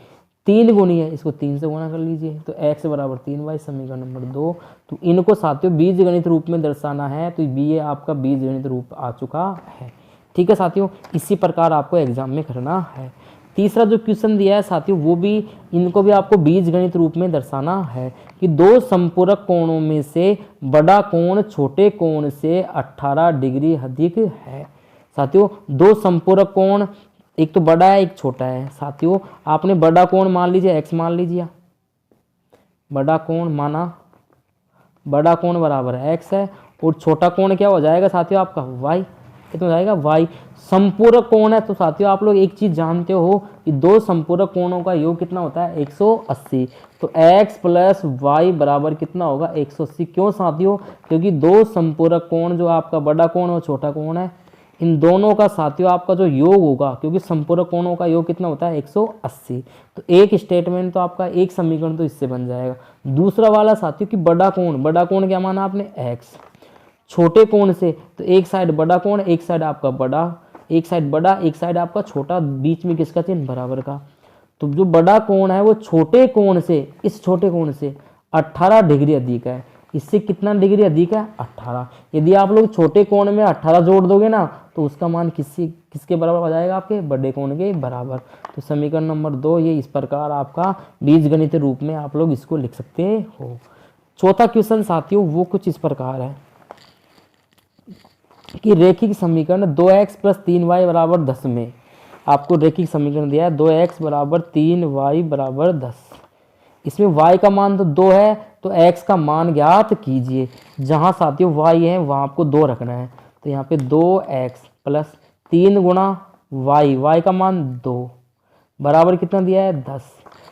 3 गुनी है, इसको 3 से गुणा कर लीजिए तो x बराबर 3y, समीकरण नंबर 2। तो इनको साथियों बीजगणित रूप में दर्शाना है, तो ये आपका बीजगणित रूप आ चुका है। ठीक है साथियों, इसी प्रकार आपको एग्जाम में करना है। तीसरा जो क्वेश्चन दिया है साथियों वो भी, इनको भी आपको बीजगणित रूप में दर्शाना है कि दो संपूरक कोणों में से बड़ा कोण छोटे कोण से 18 डिग्री अधिक है। साथियों दो संपूरक कोण, एक तो बड़ा है एक छोटा है। साथियों आपने बड़ा कोण मान लीजिए x मान लीजिए, बड़ा कोण माना, बड़ा कोण बराबर है x है और छोटा कोण क्या हो जाएगा साथियों आपका y, कितना हो जाएगा y। संपूरक कोण है तो साथियों आप लोग एक चीज जानते हो कि दो संपूरक कोणों का योग कितना होता है 180, तो x प्लस y बराबर कितना होगा 180। क्यों साथियों, क्योंकि दो संपूरक कोण जो आपका बड़ा कोण और छोटा कोण है, इन दोनों का साथियों आपका जो योग होगा, क्योंकि संपूरक कोणों का योग कितना होता है 180, तो एक स्टेटमेंट तो आपका एक समीकरण तो इससे बन जाएगा। दूसरा वाला साथियों कि बड़ा कोण क्या माना आपने x, छोटे कोण से तो एक साइड बड़ा कोण एक साइड आपका बड़ा एक साइड बड़ा, एक साइड आपका छोटा, बीच में किसका चिन्ह, बराबर का। तो जो बड़ा कोण है वो छोटे कोण से, इस छोटे कोण से 18 डिग्री अधिक है। इससे कितना डिग्री अधिक है, 18। यदि आप लोग छोटे कोण में 18 जोड़ दोगे ना तो उसका मान किसके बराबर आ जाएगा, आपके बड़े कोण के बराबर। तो समीकरण नंबर 2 ये इस प्रकार आपका बीजगणित रूप में आप लोग इसको लिख सकते हो। चौथा क्वेश्चन साथियों वो कुछ इस प्रकार है कि रेखिक समीकरण 2x + 3y = 10 में आपको रेखिक समीकरण दिया है 2x = 3y = 10। इसमें y का मान तो 2 है तो x का मान ज्ञात कीजिए। जहां साथियों y है वहां आपको 2 रखना है। तो यहाँ पे 2x + 3 × y का मान 2 बराबर कितना दिया है, 10।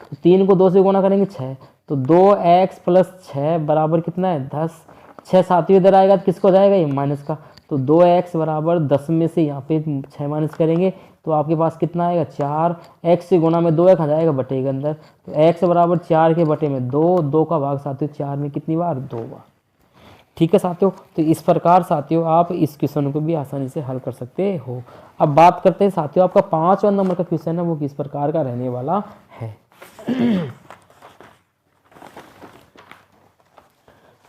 तो 3 को 2 से गुणा करेंगे 6, तो 2x + 6 बराबर कितना है, 10। 6 साथियों इधर आएगा तो किसको जाएगा, ये माइनस का। तो 2x = 10 में से यहाँ पे 6 माइनस करेंगे तो आपके पास कितना आएगा, 4। x से गुणा में 2 खा जाएगा बटे के अंदर, तो x = 4 के बटे में 2 का भाग साथियों 4 में कितनी बार, 2 बार। ठीक है साथियों, तो इस प्रकार साथियों आप इस क्वेश्चन को भी आसानी से हल कर सकते हो। अब बात करते हैं साथियों आपका 5वां नंबर का क्वेश्चन है वो किस प्रकार का रहने वाला है।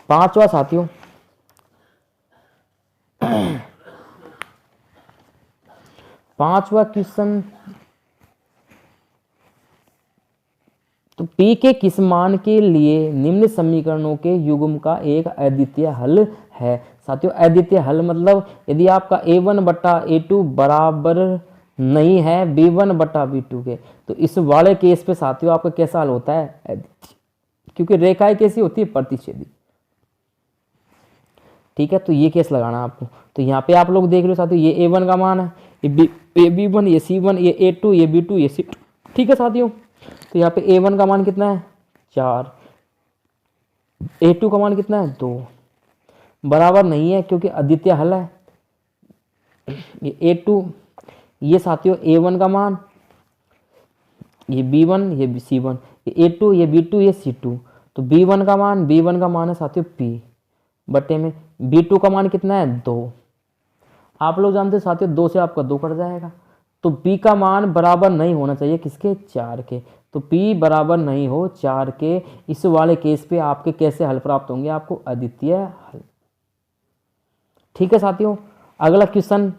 5वां साथियों, पांचवा क्वेश्चन, तो P के किस मान के लिए निम्न समीकरणों के युग्म का एक अद्वितीय हल है। साथियों अद्वितीय हल मतलब यदि आपका a1 बटा a2 बराबर नहीं है b1 बटा b2 के, तो इस वाले केस पे साथियों आपका कैसा हल होता है, अद्वितीय। क्योंकि रेखाएं कैसी होती है, प्रतिच्छेदी। ठीक है, तो ये केस लगाना आपको। तो यहाँ पे आप लोग देख रहे हो साथियों ये a1 का मान है, ये b1, ये c1, ये a2, ये b2, ये c2। ठीक है साथियों, तो यहाँ पे a1 का मान कितना है, 4, a2 का मान कितना है, 2, बराबर नहीं है क्योंकि अद्वितीय हल है। ये a2, ये साथियों a1 का मान, ये b1, ये c1, ये a2, ये b2, ये c2। तो b1 का मान है साथियों p बटे में b2 का मान कितना है, 2। आप लोग जानते हो साथियों 2 से आपका 2 कट जाएगा, तो p का मान बराबर नहीं होना चाहिए किसके, 4 के। तो p बराबर नहीं हो 4 के, इस वाले केस पे आपके कैसे हल प्राप्त होंगे, आपको अद्वितीय हल। ठीक है साथियों, अगला क्वेश्चन।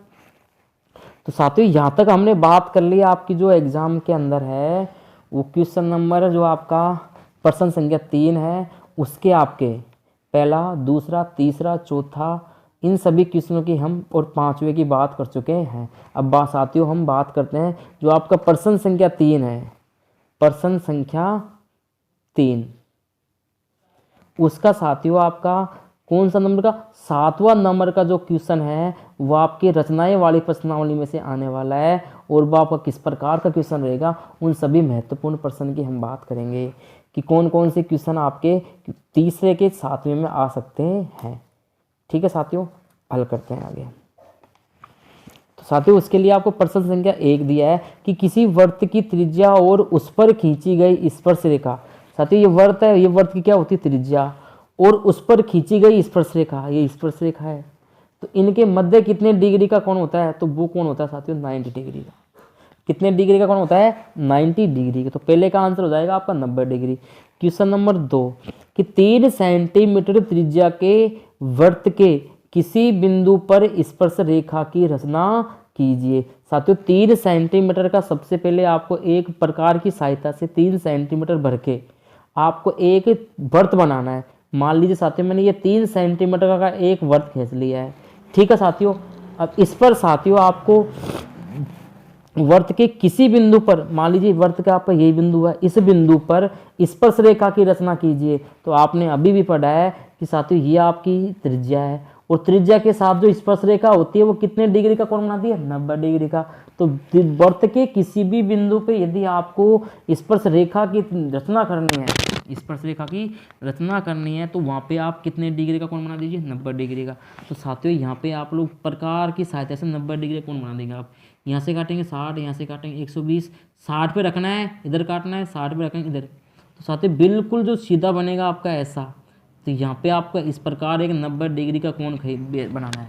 तो साथियों यहाँ तक हमने बात कर ली आपकी जो एग्जाम के अंदर है वो क्वेश्चन नंबर जो आपका प्रश्न संख्या 3 है उसके आपके पहला, दूसरा, तीसरा, चौथा, इन सभी क्वेश्चनों की हम और 5वें की बात कर चुके हैं। अब साथियों हम बात करते हैं जो आपका प्रश्न संख्या 3 है, प्रश्न संख्या 3 उसका साथियों आपका कौन सा नंबर का, 7वां नंबर का जो क्वेश्चन है वो आपकी रचनाएं वाली प्रश्नावली में से आने वाला है। और वो आपका किस प्रकार का क्वेश्चन रहेगा, उन सभी महत्वपूर्ण प्रश्न की हम बात करेंगे कि कौन कौन से क्वेश्चन आपके तीसरे के 7वें में आ सकते हैं। ठीक है साथियों, हल करते हैं आगे। तो साथियों उसके लिए आपको प्रश्न संख्या 1 दिया है कि किसी वृत्त की त्रिज्या और उस पर खींची गई स्पर्श रेखा। साथियों ये वृत्त है, ये वृत्त की क्या होती है, त्रिज्या, और उस पर खींची गई स्पर्श रेखा, ये स्पर्श रेखा है। तो इनके मध्य कितने डिग्री का कोण होता है, तो वो कोण होता है साथियों 90 डिग्री का। कितने डिग्री का कोण होता है, 90 डिग्री का। तो पहले का आंसर हो जाएगा आपका 90 डिग्री। क्वेश्चन नंबर 2 कि 3 सेंटीमीटर त्रिज्या के वृत्त के किसी बिंदु पर स्पर्श रेखा की रचना कीजिए। साथियों 3 सेंटीमीटर का सबसे पहले आपको एक प्रकार की सहायता से 3 सेंटीमीटर भर के आपको एक वृत्त बनाना है। मान लीजिए साथियों मैंने ये 3 सेंटीमीटर का एक वृत्त खींच लिया है। ठीक है साथियों, अब इस पर साथियों आपको वृत्त के किसी बिंदु पर, मान लीजिए वृत्त का आपका यही बिंदु है, इस बिंदु पर स्पर्श रेखा की रचना कीजिए। तो आपने अभी भी पढ़ा है कि साथियों ये आपकी त्रिज्या है और त्रिज्या के साथ जो स्पर्श रेखा होती है वो कितने डिग्री का कोण बनाती है, 90 डिग्री का। तो वृत्त के किसी भी बिंदु पे यदि आपको स्पर्श रेखा की रचना करनी है, स्पर्श रेखा की रचना करनी है, तो वहाँ पे आप कितने डिग्री का कोण बना दीजिए, 90 डिग्री का। तो साथियों यहाँ पे आप लोग प्रकार की सहायता से 90 डिग्री कोण बना देंगे। आप यहाँ से काटेंगे 60, यहाँ से काटेंगे 120, 60 पे रखना है, इधर काटना है, 60 पे रखेंगे इधर। तो साथियों बिल्कुल जो सीधा बनेगा आपका ऐसा, तो यहाँ पे आपका इस प्रकार एक 90 डिग्री का कोण बनाना है।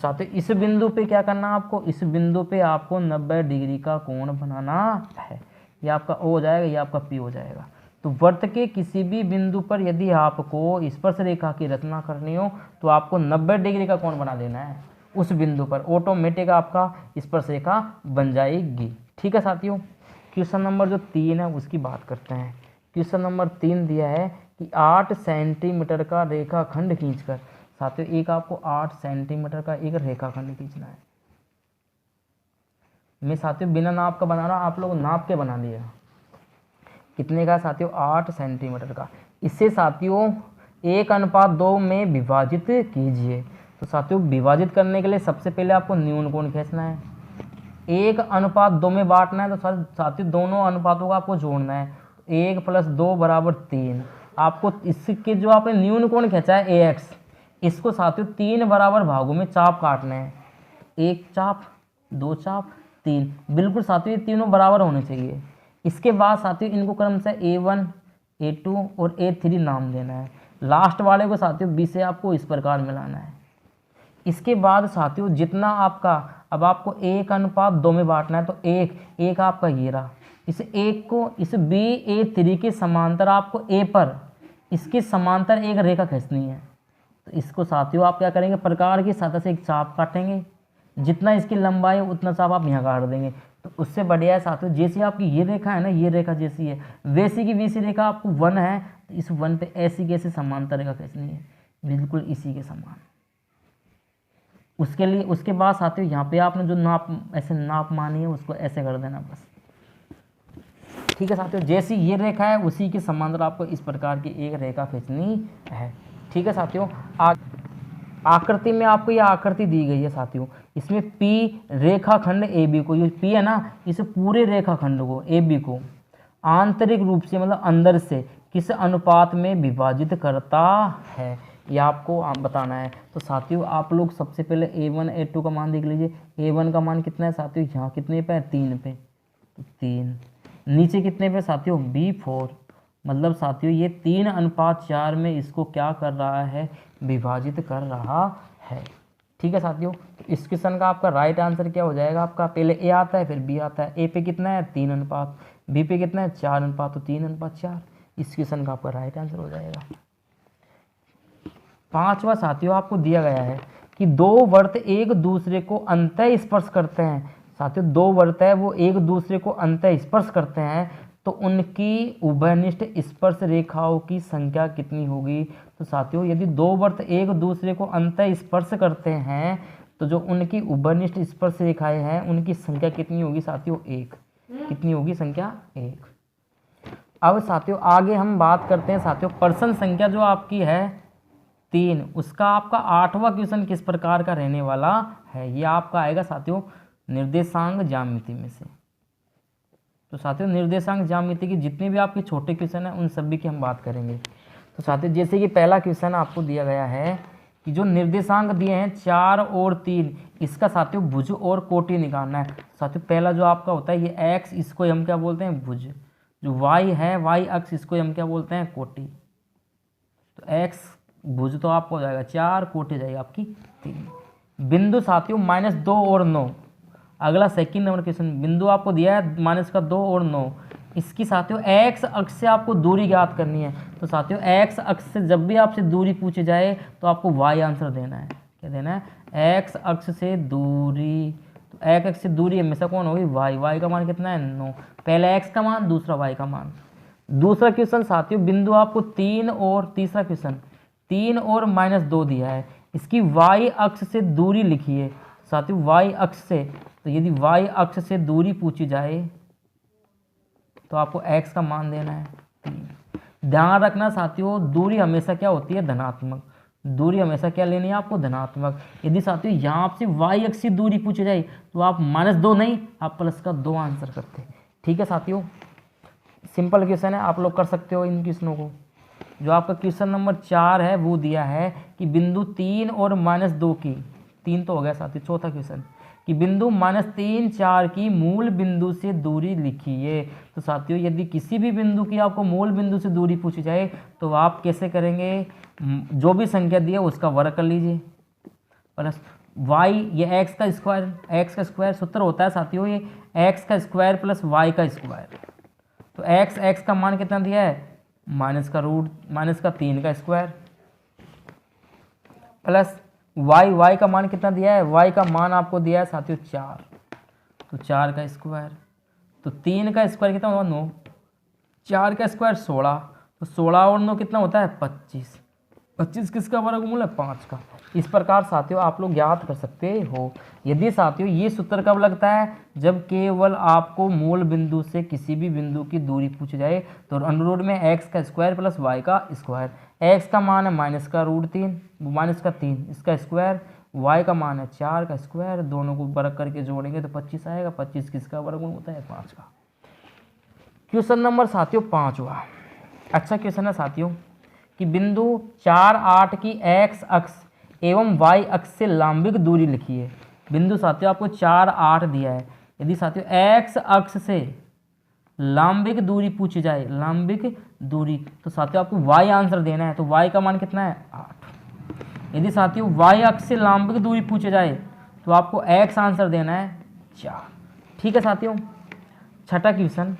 साथियों इस बिंदु पे क्या करना है आपको, इस बिंदु पे आपको 90 डिग्री का कोण बनाना है। ये आपका O हो जाएगा, ये आपका P हो जाएगा। तो वृत्त के किसी भी बिंदु पर यदि आपको स्पर्श रेखा की रचना करनी हो तो आपको 90 डिग्री का कोण बना देना है। उस बिंदु पर ऑटोमेटिक आपका स्पर्श रेखा बन जाएगी। ठीक है साथियों। क्वेश्चन नंबर जो 3 है उसकी बात करते हैं। क्वेश्चन नंबर 3 दिया है कि 8 सेंटीमीटर का रेखाखंड खींचकर, साथियों एक आपको 8 सेंटीमीटर का एक रेखाखंड खींचना है। मैं साथियों बिना नाप का बना रहा हूँ, आप लोग नाप के बना लिएगा। कितने का साथियों, 8 सेंटीमीटर का। इससे साथियों 1:2 में विभाजित कीजिए। तो साथियों विभाजित करने के लिए सबसे पहले आपको न्यून कोण खींचना है, 1:2 में बांटना है। तो साथियों दोनों अनुपातों का आपको जोड़ना है, 1 + 2 = 3। आपको इसके जो आपने न्यून कोण खींचा है AX, इसको साथियों 3 बराबर भागों में चाप काटने हैं, 1 चाप 2 चाप 3, बिल्कुल साथियों ये तीनों बराबर होने चाहिए। इसके बाद साथियों इनको क्रमशः A1 A2 और A3 नाम देना है। लास्ट वाले को साथियों B से आपको इस प्रकार मिलाना है। इसके बाद साथियों जितना आपका, अब आपको 1:2 में बांटना है, तो एक आपका ये रहा, इस एक को इस BA3 के समांतर आपको A पर इसके समांतर एक रेखा खींचनी है। तो इसको साथियों आप क्या करेंगे, प्रकार की सतह से एक चाप काटेंगे, जितना इसकी लंबाई है उतना चाप आप यहाँ काट देंगे। तो उससे बढ़िया है साथियों, जैसी आपकी ये रेखा है ना, ये रेखा जैसी है वैसी की वैसी रेखा आपको 1 है, तो इस 1 पे ऐसी कैसे समांतर रेखा खींचनी है, बिल्कुल इसी के समान। उसके लिए उसके बाद साथियों यहाँ पे आपने जो नाप ऐसे नाप मानी है उसको ऐसे कर देना बस। ठीक है साथियों, जैसी ये रेखा है उसी के समांतर आपको इस प्रकार की एक रेखा खींचनी है। ठीक है साथियों। आकृति में आपको ये आकृति दी गई है साथियों, इसमें P रेखाखंड AB को, ये P है ना, इस पूरे रेखाखंड को AB को आंतरिक रूप से मतलब अंदर से किस अनुपात में विभाजित करता है, ये आपको बताना है। तो साथियों आप लोग सबसे पहले A1 A2 का मान देख लीजिए। A1 का मान कितना है साथियों, यहाँ कितने पे है, 3 पे, तो 3। नीचे कितने पे साथियों, B4, मतलब साथियों ये 3:4 में इसको क्या कर रहा है, विभाजित कर रहा है। ठीक है साथियों। तो इस क्वेश्चन का आपका राइट आंसर क्या हो जाएगा, आपका पहले A आता है फिर B आता है। A पे कितना है 3 अनुपात, B पे कितना है 4 अनुपात, तो 3:4 इस क्वेश्चन का आपका राइट आंसर हो जाएगा। 5वां साथियों आपको दिया गया है कि 2 वृत्त एक दूसरे को अंतः स्पर्श करते हैं। साथियों 2 वृत्त है वो एक दूसरे को अंतः स्पर्श करते हैं, तो उनकी उभयनिष्ठ स्पर्श रेखाओं की संख्या कितनी होगी। तो साथियों यदि 2 वृत्त एक दूसरे को अंतः स्पर्श करते हैं तो जो उनकी उभयनिष्ठ स्पर्श रेखाएं हैं उनकी संख्या कितनी होगी साथियों, 1। कितनी होगी संख्या, 1। अब साथियों आगे हम बात करते हैं साथियों प्रश्न संख्या जो आपकी है 3, उसका आपका 8वां क्वेश्चन किस प्रकार का रहने वाला है। ये आपका आएगा साथियों निर्देशांक ज्यामिति में से। तो साथियों निर्देशांक ज्यामिति की जितने भी आपके छोटे क्वेश्चन हैं उन सभी की हम बात करेंगे। तो साथियों जैसे कि पहला क्वेश्चन आपको दिया गया है कि जो निर्देशांक दिए हैं 4 और 3, इसका साथियों भुज और कोटि निकालना है। साथियों पहला जो आपका होता है ये x, इसको हम क्या बोलते हैं भुज, जो y है y अक्ष, इसको हम क्या बोलते हैं कोटि। तो x भुज तो आपको हो जाएगा 4, कोटि जाएगा आपकी 3। बिंदु साथियों -2 और 9, अगला सेकंड नंबर क्वेश्चन, बिंदु आपको दिया है -2 और 9, इसकी साथियों x अक्ष से आपको दूरी ज्ञात करनी है। तो साथियों x अक्ष से जब भी आपसे दूरी पूछी जाए तो आपको y आंसर देना है। क्या देना है, x अक्ष से दूरी। तो x अक्ष से दूरी हमेशा कौन होगी, y का मान कितना है 9, पहले x का मान दूसरा y का मान। दूसरा क्वेश्चन साथियों बिंदु आपको 3 और, तीसरा क्वेश्चन 3 और -2 दिया है, इसकी y अक्ष से दूरी लिखिए। साथियों y अक्ष से, तो यदि y अक्ष से दूरी पूछी जाए तो आपको x का मान देना है 3। ध्यान रखना साथियों दूरी हमेशा क्या होती है, धनात्मक। दूरी हमेशा क्या लेनी है आपको, धनात्मक। यदि साथियों यहाँ आपसे y अक्ष से दूरी पूछी जाए तो आप -2 नहीं, आप +2 आंसर करते हैं। ठीक है साथियों, सिंपल क्वेश्चन है, आप लोग कर सकते हो इन क्वेश्चनों को। जो आपका क्वेश्चन नंबर 4 है वो दिया है कि बिंदु 3 और -2 की, 3 तो हो गया साथियों, चौथा क्वेश्चन कि बिंदु -3 4 की मूल बिंदु से दूरी लिखिए। तो साथियों यदि किसी भी बिंदु की आपको मूल बिंदु से दूरी पूछी जाए तो आप कैसे करेंगे, जो भी संख्या दी है उसका वर्ग कर लीजिए, प्लस y ये x का स्क्वायर सूत्र होता है साथियों, ये x का स्क्वायर प्लस y का स्क्वायर। तो x का मान कितना दिया है, माइनस का 3 का स्क्वायर प्लस y का मान कितना दिया है, y का मान आपको दिया है साथियों 4, तो 4 का स्क्वायर, तो 3 का स्क्वायर कितना होगा 9, 4 का स्क्वायर 16, तो 16 और 9 कितना होता है 25, 25 किसका वर्गमूल है 5 का। इस प्रकार साथियों आप लोग याद कर सकते हो। यदि साथियों ये सूत्र कब लगता है, जब केवल आपको मूल बिंदु से किसी भी बिंदु की दूरी पूछी जाए, तो अनुरोध में x का स्क्वायर प्लस y का स्क्वायर, x का मान है माइनस का 3 इसका स्क्वायर, y का मान है 4 का स्क्वायर, दोनों को वर्ग करके जोड़ेंगे तो 25 आएगा, 25 किसका वर्गमूल होता है 5 का। क्वेश्चन नंबर साथियों 5 हुआ। अच्छा क्वेश्चन है साथियों कि बिंदु 4, 8 की x अक्ष एवं y अक्ष से लंबिक दूरी लिखिए। बिंदु साथियों आपको 4, 8 दिया है। यदि साथियों x अक्ष से लंबिक दूरी पूछी जाए, लंबिक दूरी, तो साथियों आपको y आंसर देना है। तो y का मान कितना है 8। यदि साथियों y अक्ष से लंबिक दूरी पूछे जाए तो आपको x आंसर देना है 4। ठीक है साथियों। छठा क्वेश्चन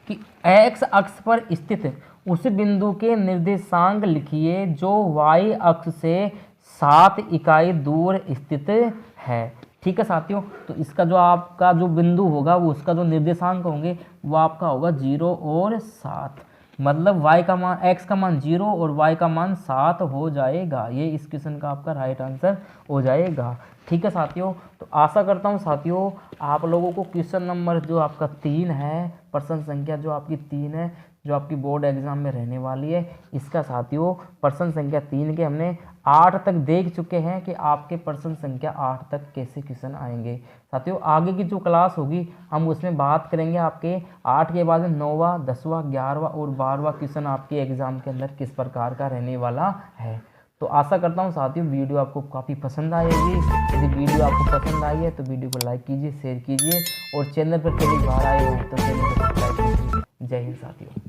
कि x अक्ष पर स्थित उस बिंदु के निर्देशांक लिखिए जो y अक्ष से 7 इकाई दूर स्थित है। ठीक है साथियों। तो इसका जो आपका जो बिंदु होगा वो उसका जो निर्देशांक होंगे वो आपका होगा 0 और 7, मतलब y का मान x का मान 0 और y का मान 7 हो जाएगा। ये इस क्वेश्चन का आपका राइट आंसर हो जाएगा। ठीक है साथियों। तो आशा करता हूँ साथियों आप लोगों को क्वेश्चन नंबर जो आपका 3 है, प्रश्न संख्या जो आपकी 3 है, जो आपकी बोर्ड एग्जाम में रहने वाली है, इसका साथियों प्रश्न संख्या 3 के हमने 8 तक देख चुके हैं कि आपके प्रश्न संख्या 8 तक कैसे क्वेश्चन आएंगे। साथियों आगे की जो क्लास होगी हम उसमें बात करेंगे आपके 8 के बाद 9वां, 10वां, 11वां और 12वां क्वेश्चन आपके एग्जाम के अंदर किस प्रकार का रहने वाला है। तो आशा करता हूँ साथियों वीडियो आपको काफ़ी पसंद आएगी। यदि वीडियो आपको पसंद आई है तो वीडियो को लाइक कीजिए, शेयर कीजिए और चैनल पर पहली बार आए हैं तो चैनल को सब्सक्राइब कीजिए। जय हिंद साथियों।